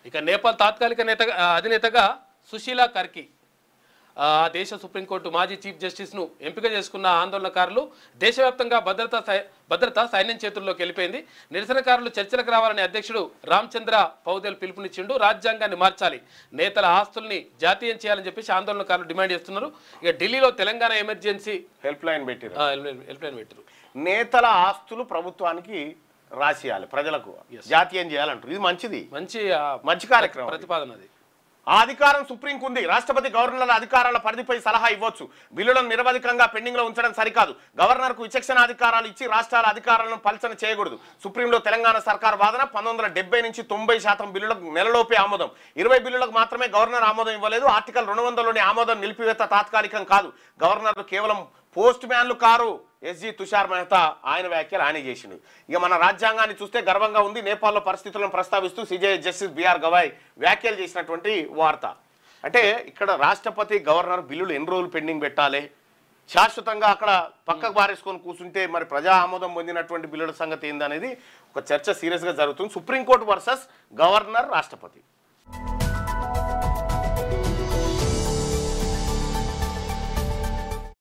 ఇక నేపాల్ తాత్కాలిక అధినేతగా సుశీలా కర్కి దేశ సుప్రీంకోర్టు మాజీ చీఫ్ జస్టిస్ను ఎంపిక చేసుకున్న ఆందోళనకారులు దేశవ్యాప్తంగా భద్రత సైన్యం చేతుల్లోకి వెళ్ళిపోయింది. నిరసనకారులు చర్చలకు రావాలని అధ్యక్షుడు రామచంద్ర పౌదేల్ పిలుపునిచ్చిండు. రాజ్యాంగాన్ని మార్చాలి, నేతల ఆస్తుల్ని జాతీయం చేయాలని చెప్పేసి ఆందోళనకారులు డిమాండ్ చేస్తున్నారు. ఇక ఢిల్లీలో తెలంగాణ ఎమర్జెన్సీ హెల్ప్ లైన్ పెట్టారు. నేతల ఆస్తులు ప్రభుత్వానికి రాసియాలి, ప్రజలకు జాతీయం చేయాలంటారు. ఇది మంచి కార్యక్రమం, ప్రతిపాదన. అది ఆ అధికారం సుప్రీంకు ఉంది. రాష్ట్రపతి గవర్నర్ల అధికారాల పరిధిపై సలహా ఇవ్వచ్చు. బిల్లులను నిరవధికంగా పెండింగ్ లో ఉంచడం సరికాదు. గవర్నర్కు విచక్షణ అధికారాలు ఇచ్చి రాష్ట్రాల అధికారాలను పలచన చేయకూడదు. సుప్రీంలో తెలంగాణ సర్కార్ వాదన 1970 నుంచి 90% బిల్లులకు నెలలోపే ఆమోదం. 20 బిల్లులకు మాత్రమే గవర్నర్ ఆమోదం ఇవ్వలేదు. ఆర్టికల్ 200లోని ఆమోదం నిలిపివేత తాత్కాలికం కాదు. గవర్నర్లు కేవలం పోస్ట్ మ్యాన్లు కారు. ఎస్జీ తుషార్ మెహతా ఆయన వ్యాఖ్యలు ఆయన చేసిండు. ఇక మన రాజ్యాంగాన్ని చూస్తే గర్వంగా ఉంది. నేపాల్లో పరిస్థితులను ప్రస్తావిస్తూ సిజే జస్టిస్ బిఆర్ గవాయ్ వ్యాఖ్యలు చేసినటువంటి వార్త. అంటే ఇక్కడ రాష్ట్రపతి గవర్నర్ బిల్లులు ఎన్ని రోజులు పెండింగ్ పెట్టాలి, శాశ్వతంగా అక్కడ పక్కకు బారేసుకొని కూర్చుంటే మరి ప్రజా ఆమోదం పొందినటువంటి బిల్లుల సంగతి ఏందనేది ఒక చర్చ సీరియస్గా జరుగుతుంది. సుప్రీంకోర్టు వర్సెస్ గవర్నర్ రాష్ట్రపతి.